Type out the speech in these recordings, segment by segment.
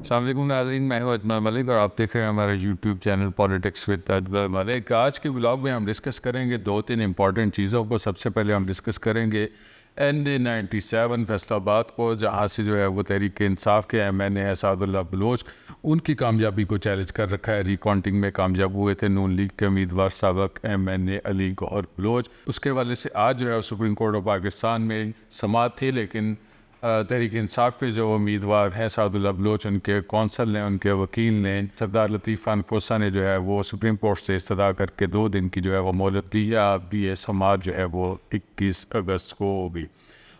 السلام علیکم ناظرین، میں ہوں اجمل ملک اور آپ دیکھ رہے ہیں ہمارا YouTube channel politics with Ajmal Malik. آج کے ولاگ میں ہم ڈسکس کریں گے دو تین امپورٹنٹ چیزوں کو۔ سب سے پہلے ہم ڈسکس کریں گے NA-97 فیصل آباد کو، جہاں سے جو ہے وہ تحریک انصاف کے MNA اسد اللہ بلوچ ان کی کامیابی کو چیلنج کر رکھا ہے۔ ری کاؤنٹنگ میں کامیاب ہوئے تھے نون لیگ کے امیدوار سابق MNA علی گوہر بلوچ۔ اس کے حوالے سے آج جو ہے سپریم کورٹ آف پاکستان میں سماعت تھی، لیکن تحریک انصاف کے جو امیدوار ہیں اسد اللہ بلوچ، ان کے کونسل نے، ان کے وکیل نے، سردار لطیف خان کوسہ نے جو ہے وہ سپریم کورٹ سے استدعا کر کے 2 دن کی جو ہے وہ مہلت دی ہے۔ اب یہ سماعت جو ہے وہ 21 اگست کو ہوگی۔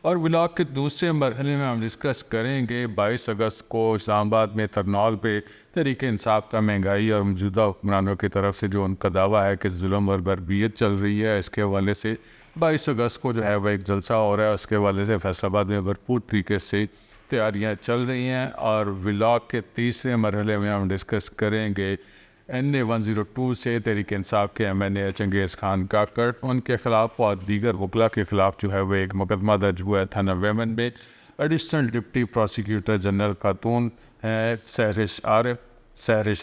اور ولاگ کے دوسرے مرحلے میں ہم ڈسکس کریں گے 22 اگست کو اسلام آباد میں ترنول پہ تحریک انصاف کا مہنگائی اور موجودہ حکمرانوں کی طرف سے جو ان کا دعویٰ ہے کہ ظلم اور بربریت چل رہی ہے، اس کے حوالے سے 22 اگست کو جو ہے وہ ایک جلسہ ہو رہا ہے۔ اس کے حوالے سے فیصل آباد میں بھرپور طریقے سے تیاریاں چل رہی ہیں۔ اور ولاگ کے تیسرے مرحلے میں ہم ڈسکس کریں گے NA-102 سے تحریک انصاف کے MNA چنگیز خان کاکڑ، ان کے خلاف اور دیگر وکلاء کے خلاف جو ہے وہ ایک مقدمہ درج ہوا ہے تھانہ ویمن میں۔ ایڈیشنل ڈپٹی پروسیکیوٹر جنرل خاتون ہیں سہرش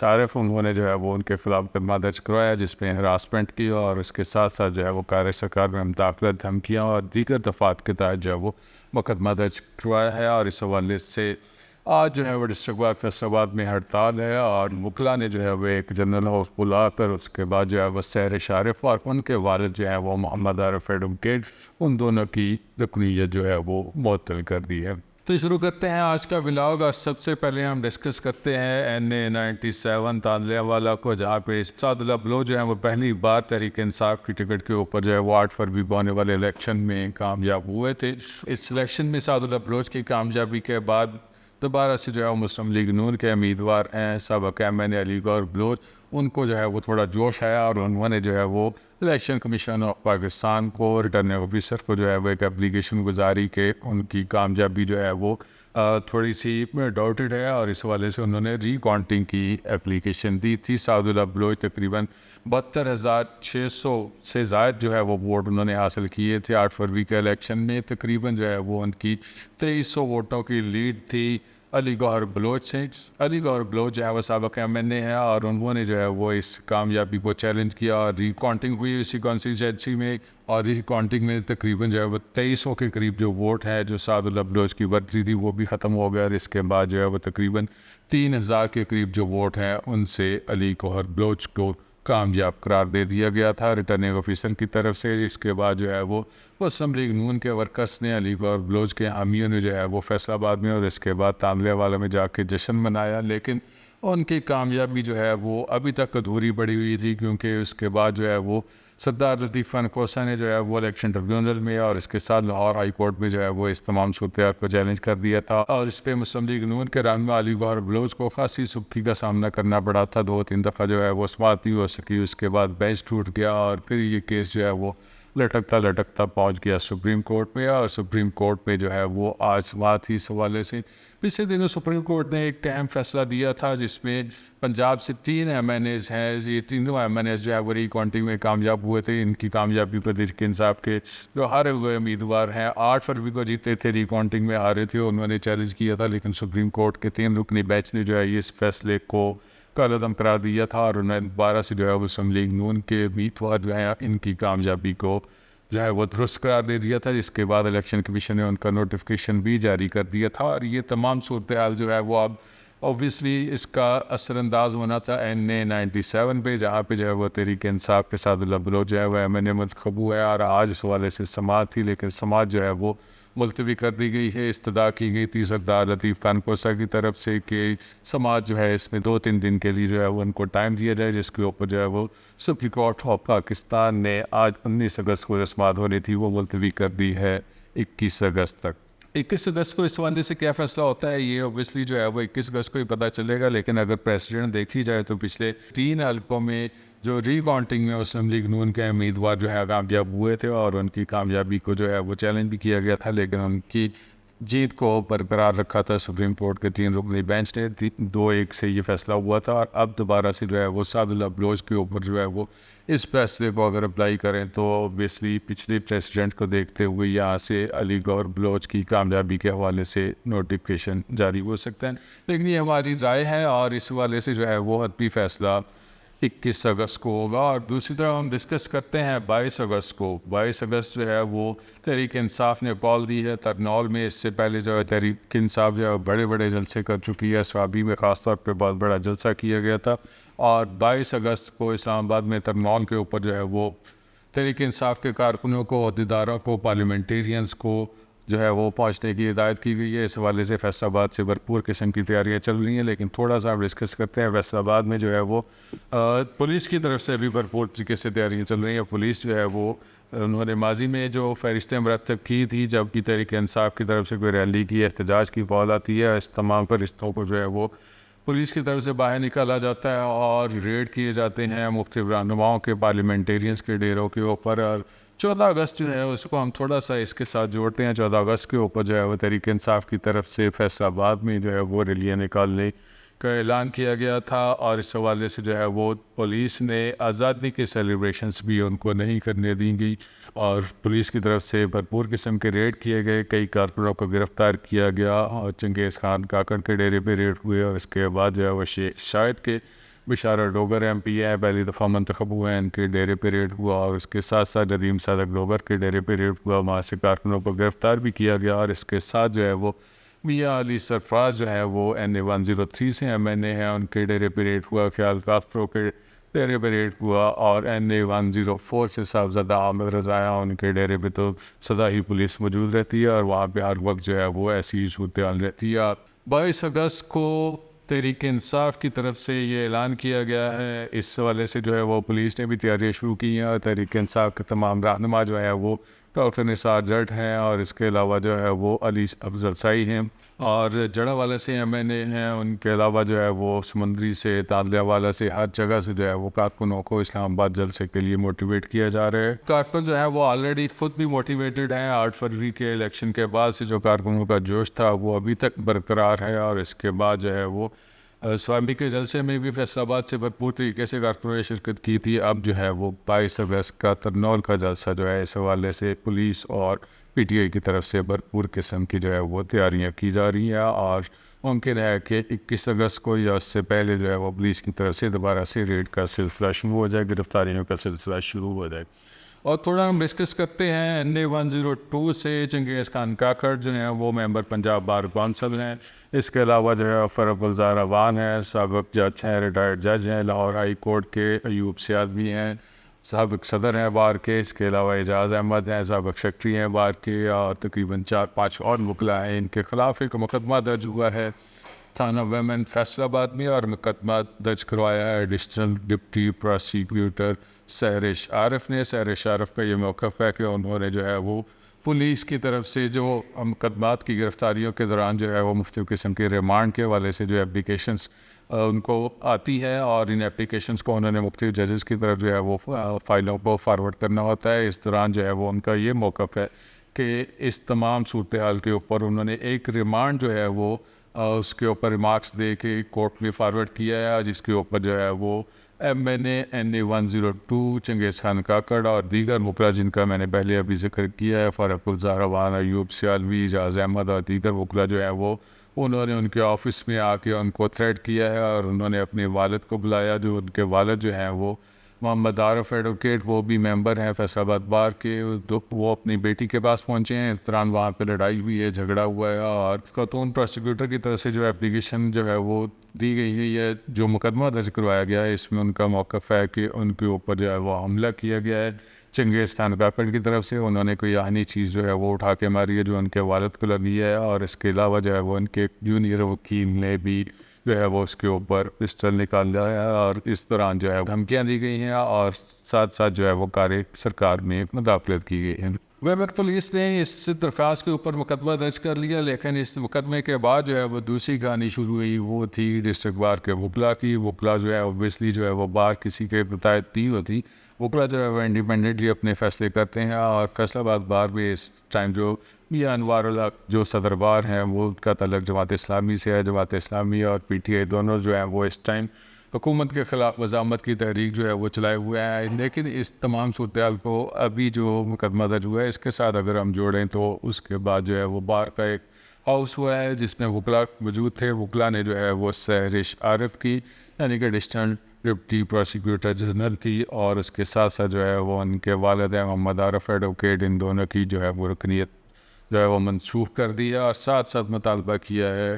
عارف، انہوں نے جو ہے وہ ان کے خلاف مقدمہ درج کروایا، جس میں ہراسمنٹ کی اور اس کے ساتھ ساتھ جو ہے وہ کار سرکار میں مداخلت، دھمکیاں اور دیگر دفعات کے تحت جو ہے وہ مقدمہ درج کروایا ہے۔ اور اس حوالے سے آج جو ہے وہ ڈسٹرکٹ بار فیصل آباد میں ہڑتال ہے، اور وکلاء نے جو ہے وہ ایک جنرل ہاؤس بلا کر اس کے بعد جو ہے وہ سہرش عارف اور ان کے والد جو ہے وہ محمد عارف ایڈوکیٹ، ان دونوں کی رکنیت جو ہے وہ معطل کر دی ہے۔ تو شروع کرتے ہیں آج کا ولاگ، اور سب سے پہلے ہم ڈسکس کرتے ہیں NA-97 تانلے والا کو، جہاں پہ اسد اللہ بلوچ جو ہے وہ پہلی بار تحریک انصاف کی ٹکٹ کے اوپر جو ہے وہ 8 فروری کو ہونے والے الیکشن میں کامیاب ہوئے تھے۔ اس الیکشن میں اسد اللہ بلوچ کی کامیابی کے بعد دوبارہ سے جو ہے وہ مسلم لیگ نون کے امیدوار ہیں سابق MNA علی گوہر بلوچ، ان کو جو ہے وہ تھوڑا جوش آیا، اور انہوں نے جو ہے وہ الیکشن کمیشن آف پاکستان کو، ریٹرننگ آفیسر کو جو ہے وہ ایک اپلیکیشن گزاری کہ ان کی کامیابی جو ہے وہ تھوڑی سی ڈاؤٹڈ ہے، اور اس حوالے سے انہوں نے ری کاؤنٹنگ کی اپلیکیشن دی تھی۔ اسد اللہ بلوچ تقریباً 72,600 سے زائد جو ہے وہ ووٹ انہوں نے حاصل کیے تھے 8 فروری کے الیکشن میں۔ تقریباً جو ہے وہ ان کی 2300 ووٹوں کی لیڈ تھی علی گوہر بلوچ سے۔ علی گوہر بلوچ جو ہے وہ سابق MNA ہے، اور انہوں نے جو ہے وہ اس کامیابی کو چیلنج کیا، اور ری کاؤنٹنگ ہوئی اسی کانسٹیچوئنسی میں، اور ری کاؤنٹنگ میں تقریباً جو ہے وہ 2300 کے قریب جو ووٹ ہے جو اسد اللہ بلوچ کی ورزی تھی وہ بھی ختم ہو گیا، اور اس کے بعد جو ہے وہ تقریباً 3000 کے قریب جو ووٹ ہیں ان سے علی گوہر بلوچ کو کامیاب قرار دے دیا گیا تھا ریٹرننگ آفیسر کی طرف سے۔ اس کے بعد جو ہے وہ مسلم لیگ نون کے ورکرس نے، علی گوہر بلوچ کے حامیوں نے جو ہے وہ فیصل آباد میں اور اس کے بعد تانلے والا میں جا کے جشن منایا، لیکن ان کی کامیابی جو ہے وہ ابھی تک ادھوری پڑی ہوئی تھی، کیونکہ اس کے بعد جو ہے وہ سردار لطیف خان کوسہ نے جو ہے وہ الیکشن ٹریبیونل میں اور اس کے ساتھ لاہور ہائی کورٹ میں جو ہے وہ اس تمام صورتحال کو چیلنج کر دیا تھا، اور اس پہ مسلم لیگ نون کے رہنما علی گوہر بلوچ کو خاصی سختی کا سامنا کرنا پڑا تھا۔ 2-3 دفعہ جو ہے وہ سماعت نہیں ہو سکی، اس کے بعد بینچ ٹوٹ گیا، اور پھر یہ کیس جو ہے وہ لٹکتا پہنچ گیا سپریم کورٹ میں، اور سپریم کورٹ میں جو ہے وہ آج سماعت تھی۔ اس حوالے سے پچھلے دنوں سپریم کورٹ نے ایک اہم فیصلہ دیا تھا، جس میں پنجاب سے 3 MNAs ہیں، یہ تینوں MNAs جو ہے وہ ری کاؤنٹنگ میں کامیاب ہوئے تھے۔ ان کی کامیابی پر تحریک انصاف کے جو ہارے ہوئے امیدوار ہیں 8 فروری کو جیتے تھے، ری کاؤنٹنگ میں ہارے تھے، انہوں نے چیلنج کیا تھا، لیکن سپریم کورٹ کے 3 رکنی بینچ نے جو ہے اس فیصلے کو کالعدم قرار دیا تھا، اور انہوں نے دوبارہ سے جو ہے مسلم لیگ نون کے امیدوار جو ہیں ان کی کامیابی کو جو ہے وہ درست قرار دے دیا تھا، جس کے بعد الیکشن کمیشن نے ان کا نوٹیفیکیشن بھی جاری کر دیا تھا۔ اور یہ تمام صورتحال جو ہے وہ اب اوبویسلی اس کا اثر انداز ہونا تھا NA-97 پہ، جہاں پہ جو ہے وہ تحریک انصاف کے اسد اللہ بلوچ جو ہے وہ MNA منتخب ہوا ہے، اور آج اس حوالے سے سماعت تھی، لیکن سماعت جو ہے وہ ملتوی کر دی گئی ہے۔ استدعا کی گئی تھی سردار لطیف خان کوسہ کی طرف سے کہ سماعت جو ہے اس میں 2-3 دن کے لیے جو ہے وہ ان کو ٹائم دیا جائے، جس کے اوپر جو ہے وہ سپریم کورٹ آف پاکستان نے آج 19 اگست کو جو سماعت ہونی تھی وہ ملتوی کر دی ہے 21 اگست تک۔ 21 اگست کو اس حوالے سے کیا فیصلہ ہوتا ہے یہ اوبویسلی جو ہے وہ 21 اگست کو ہی پتہ چلے گا، لیکن اگر پریسیڈنٹ دیکھی جائے تو پچھلے 3 حلقوں میں جو ری کاؤنٹنگ میں مسلم لیگ نون کے امیدوار جو ہے کامیاب ہوئے تھے، اور ان کی کامیابی کو جو ہے وہ چیلنج بھی کیا گیا تھا، لیکن ان کی جیت کو برقرار رکھا تھا سپریم کورٹ کے 3 رکنی بینچ نے 2-1 سے یہ فیصلہ ہوا تھا، اور اب دوبارہ سے جو ہے وہ سعد اللہ بلوچ کے اوپر جو ہے وہ اس فیصلے کو اگر اپلائی کریں تو اوبیسلی پچھلے پریسیڈنٹ کو دیکھتے ہوئے یہاں سے علی گور بلوچ کی کامیابی کے حوالے سے نوٹیفکیشن جاری ہو سکتا ہے، لیکن یہ ہماری رائے ہے اور اس حوالے سے جو ہے وہ حتمی فیصلہ 21 اگست کو ہوگا۔ اور دوسری طرف ہم ڈسکس کرتے ہیں 22 اگست کو۔ 22 اگست جو ہے وہ تحریک انصاف نے کال دی ہے ترنول میں، اس سے پہلے جو ہے تحریک انصاف جو ہے بڑے بڑے جلسے کر چکی ہے، سوابی میں خاص طور پہ بہت بڑا جلسہ کیا گیا تھا، اور 22 اگست کو اسلام آباد میں ترنول کے اوپر جو ہے وہ تحریک انصاف کے کارکنوں کو، عہدیداروں کو، پارلیمنٹیرینز کو جو ہے وہ پہنچنے کی ہدایت کی گئی ہے۔ اس حوالے سے فیصل آباد سے بھرپور قسم کی تیاریاں چل رہی ہیں، لیکن تھوڑا سا ہم ڈسکس کرتے ہیں فیصل آباد میں جو ہے وہ پولیس کی طرف سے بھی بھرپور طریقے سے تیاریاں چل رہی ہیں۔ پولیس جو ہے وہ انہوں نے ماضی میں جو فہرستیں مرتب کی تھی جب کہ تحریک انصاف کی طرف سے کوئی ریلی کی احتجاج کی کال آتی ہے، اس تمام فہرستوں کو جو ہے وہ پولیس کی طرف سے باہر نکالا جاتا ہے اور ریڈ کیے جاتے ہیں مختلف رہنماؤں کے، پارلیمنٹیرینز کے ڈیروں کے اوپر۔ اور 14 اگست جو ہے اس کو ہم تھوڑا سا اس کے ساتھ جوڑتے ہیں۔ 14 اگست کے اوپر جو ہے وہ تحریک انصاف کی طرف سے فیصل آباد میں جو ہے وہ ریلیاں نکالنے کا اعلان کیا گیا تھا، اور اس حوالے سے جو ہے وہ پولیس نے آزادی کے سیلیبریشنز بھی ان کو نہیں کرنے دیں گی، اور پولیس کی طرف سے بھرپور قسم کے ریڈ کیے گئے، کئی کارکنوں کو گرفتار کیا گیا، اور چنگیز خان کاکڑ کے ڈیرے پہ ریڈ ہوئے، اور اس کے بعد جو ہے وہ شاید کہ بشارہ ڈوگر ایم پی ہیں، پہلی دفعہ منتخب ہوئے ہیں، ان کے ڈیرے پہ ریڈ ہوا، اور اس کے ساتھ ساتھ ندیم صادق ڈوگر کے ڈیرے پہ ریڈ ہوا، وہاں سے کارکنوں کو گرفتار بھی کیا گیا، اور اس کے ساتھ جو ہے وہ میاں علی سرفراز جو ہے وہ NA 103 سے MNA ہیں، ان کے ڈیرے پہ ریڈ ہوا، خیال کاسترو کے ڈیرے پہ ریڈ ہوا، اور NA 104 سے صاحبزادہ عامر رضا ہیں، ان کے ڈیرے پہ تو سدا ہی پولیس موجود رہتی ہے، اور وہاں پہ ہر وقت جو ہے وہ ایسی صورتحال رہتی ہے۔ 22 اگست کو تحریک انصاف کی طرف سے یہ اعلان کیا گیا ہے، اس حوالے سے جو ہے وہ پولیس نے بھی تیاریاں شروع کی ہیں، اور تحریک انصاف کے تمام رہنما جو ہے وہ ڈاکٹر نثار جٹ ہیں، اور اس کے علاوہ جو ہے وہ علی افضل سائی ہیں، اور جڑا والے سے MNA ہیں، ان کے علاوہ جو ہے وہ سمندری سے، تانلیہ والا سے، ہر جگہ سے جو ہے وہ کارکنوں کو اسلام آباد جلسے کے لیے موٹیویٹ کیا جا رہا ہے۔ کارکن جو ہے وہ آلریڈی خود بھی موٹیویٹڈ ہیں، 8 فروری کے الیکشن کے بعد سے جو کارکنوں کا جوش تھا وہ ابھی تک برقرار ہے، اور اس کے بعد جو ہے وہ سوابی کے جلسے میں بھی فیصل آباد سے بھرپور طریقے سے کارکنوں نے شرکت کی تھی۔ اب جو ہے وہ 22 اگست کا ترنول کا جلسہ جو ہے اس حوالے سے پولیس اور PTI کی طرف سے بھرپور قسم کی جو ہے وہ تیاریاں کی جا رہی ہیں، اور ممکن ہے کہ 21 اگست کو یا اس سے پہلے جو ہے وہ پولیس کی طرف سے دوبارہ سے ریڈ کا سلسلہ شروع ہو جائے، گرفتاریوں کا سلسلہ شروع ہو جائے۔ اور تھوڑا ہم ڈسکس کرتے ہیں NA 102 سے چنگیز خان کاکڑ جو ہیں وہ ممبر پنجاب بار کونسل ہیں، اس کے علاوہ جو ہے فرق گلزار اوان ہیں، سابق جج ہیں، ریٹائرڈ جج ہیں، لاہور ہائی کورٹ کے ایوب سیاد بھی ہیں، سابق صدر ہیں بار کے، اس کے علاوہ اعجاز احمد ہیں، سابق سیکرٹری ہیں بار کے، اور تقریباً 4-5 اور وکلا ہیں۔ ان کے خلاف ایک مقدمہ درج ہوا ہے تھانہ ویمن فیصل آباد میں، اور مقدمہ درج کروایا ہے ایڈیشنل ڈپٹی پروسیکیوٹر سہرش عارف نے۔ سہرش عارف کا یہ موقف ہے کہ انہوں نے جو ہے وہ پولیس کی طرف سے جو مقدمات کی گرفتاریوں کے دوران جو ہے وہ مختلف قسم کے ریمانڈ کے حوالے سے جو اپلیکیشنز ان کو آتی ہے، اور ان اپلیکیشنز کو انہوں نے مختلف ججز کی طرف جو ہے وہ فائلوں کو فارورڈ کرنا ہوتا ہے۔ اس دوران جو ہے وہ ان کا یہ موقف ہے کہ اس تمام صورتحال کے اوپر انہوں نے ایک ریمانڈ جو ہے وہ اس کے اوپر ریمارکس دے کے کورٹ میں فارورڈ کیا ہے، جس کے اوپر جو ہے وہ MNA NA 102 چنگیز خان کاکڑ اور دیگر وکلا جن کا میں نے پہلے ابھی ذکر کیا ہے، فرق گلزار اوان، ایوب سیالوی، اعجاز احمد اور دیگر وکلا جو ہے وہ انہوں نے ان کے آفس میں آ کے ان کو تھریٹ کیا ہے، اور انہوں نے اپنے والد کو بلایا، جو ان کے والد جو ہیں وہ محمد عارف ایڈوکیٹ، وہ بھی ممبر ہیں فیصل آباد بار کے، وہ اپنی بیٹی کے پاس پہنچے ہیں۔ اس دوران وہاں پہ لڑائی ہوئی ہے، جھگڑا ہوا ہے، اور خاتون پروسیکیوٹر کی طرف سے جو اپلیکیشن جو ہے وہ دی گئی ہے، جو مقدمہ درج کروایا گیا ہے، اس میں ان کا موقف ہے کہ ان کے اوپر جو ہے وہ حملہ کیا گیا ہے چنگیز خان کاکڑ کی طرف سے۔ انہوں نے کوئی آہنی چیز جو ہے وہ اٹھا کے ماری ہے جو ان کے والد کو لگی ہے، اور اس کے علاوہ جو ہے وہ ان کے جونیئر وکیل نے بھی جو ہے وہ اس کے اوپر پسٹل نکال لیا ہے، اور اس دوران جو ہے دھمکیاں دی گئی ہیں، اور ساتھ ساتھ جو ہے وہ کار سرکار میں مداخلت کی گئی ہے۔ ویمر پولیس نے اس درخواست کے اوپر مقدمہ درج کر لیا، لیکن اس مقدمے کے بعد جو ہے وہ دوسری کہانی شروع ہوئی، وہ تھی ڈسٹرکٹ بار کے وکلا کی۔ وکلا جو ہے اوبیسلی جو ہے وہ بار کسی کے متعلق نہیں ہوتی، وکلا جو ہے وہ انڈیپینڈنٹلی اپنے فیصلے کرتے ہیں، اور فیصلہ آباد بار بھی اس ٹائم جو میاں انوار الحق جو صدر بار ہیں وہ ان کا تعلق جماعت اسلامی سے ہے۔ جماعت اسلامی اور پی ٹی آئی دونوں جو ہیں وہ اس ٹائم حکومت کے خلاف مزاحمت کی تحریک جو ہے وہ چلائے ہوئے ہیں، لیکن اس تمام صورتحال کو ابھی جو مقدمہ درج ہوا ہے اس کے ساتھ اگر ہم جوڑیں تو اس کے بعد جو ہے وہ بار کا ایک ہاؤس ہوا ہے جس میں وکلا موجود تھے۔ وکلا نے جو ہے وہ سہرش عارف کی، یعنی کہ ڈسٹرکٹ ڈپٹی پروسیکیوٹر جنرل کی، اور اس کے ساتھ ساتھ جو ہے وہ ان کے والد ہیں محمد عارف ایڈوکیٹ، ان دونوں کی جو ہے وہ رکنیت جو ہے وہ منسوخ کر دی ہے، اور ساتھ ساتھ مطالبہ کیا ہے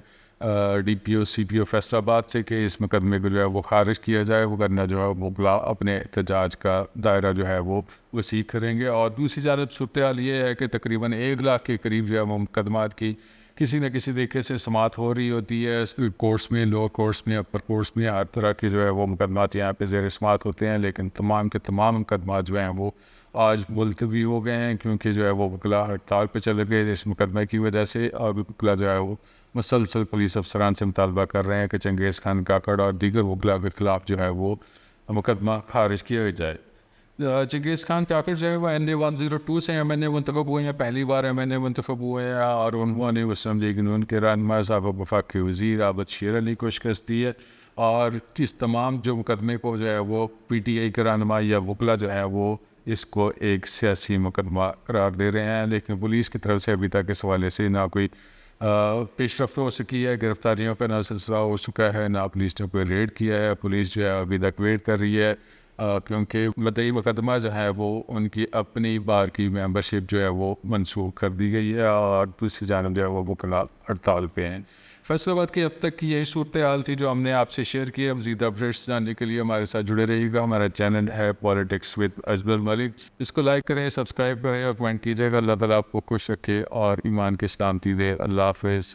ڈی پی او سی پی او فیصل آباد سے کہ اس مقدمے کو جو ہے وہ خارج کیا جائے، ورنہ جو ہے وکلا اپنے احتجاج کا دائرہ جو ہے وہ وسیع کریں گے۔ اور دوسری جانب صورتحال یہ ہے کہ تقریباً 1 لاکھ کے قریب جو ہے وہ مقدمات کی کسی نہ کسی طریقے سے سماعت ہو رہی ہوتی ہے، کورٹس میں، لوور کورٹس میں، اپر کورٹس میں، ہر طرح کے جو ہے وہ مقدمات یہاں پہ زیر سماعت ہوتے ہیں، لیکن تمام کے تمام مقدمات جو ہیں وہ آج ملتوی ہو گئے ہیں، کیونکہ جو ہے وہ وکلا ہڑتال پہ چلے گئے اس مقدمے کی وجہ سے، اور وکلا جو ہے وہ مسلسل پولیس افسران سے مطالبہ کر رہے ہیں کہ چنگیز خان کاکڑ اور دیگر وکلا کے خلاف جو ہے وہ مقدمہ خارج کیا جائے۔ چنگیز خان کاکڑ جو ہے وہ NA-102 سے ایم این اے منتخب ہوئے ہیں، پہلی بار ایم این اے منتخب ہوئے ہیں، اور انہوں نے مسلم لیگ نون کے رہنما سابق وفاقی وزیر عابد شیر علی کو شکست دی ہے، اور اس تمام جو مقدمے کو جو ہے وہ پی ٹی آئی کے رہنما یا وکلا جو ہے وہ اس کو ایک سیاسی مقدمہ قرار دے رہے ہیں، لیکن پولیس کی طرف سے ابھی تک اس حوالے سے نہ کوئی پیش رفت ہو سکی ہے، گرفتاریوں کا نہ سلسلہ ہو چکا ہے، نہ پولیس نے کوئی ریڈ کیا ہے۔ پولیس جو ہے ابھی تک ویٹ کر رہی ہے، کیونکہ مدعی مقدمہ جو ہے وہ ان کی اپنی بار کی ممبرشپ جو ہے وہ منسوخ کر دی گئی ہے، اور دوسری جانب جو ہے وہ وکلا ہڑتال پہ ہیں۔ فیصل آباد کی اب تک کی یہی صورتحال تھی جو ہم نے آپ سے شیئر کی ہے۔ مزید اپڈیٹس جاننے کے لیے ہمارے ساتھ جڑے رہیے گا۔ ہمارا چینل ہے پالیٹکس ود ازبر ملک، اس کو لائک کریں، سبسکرائب کریں اور کمنٹ کیجیے گا۔ اللہ تعالیٰ آپ کو خوش رکھے اور ایمان کی سلامتی دے۔ اللہ حافظ۔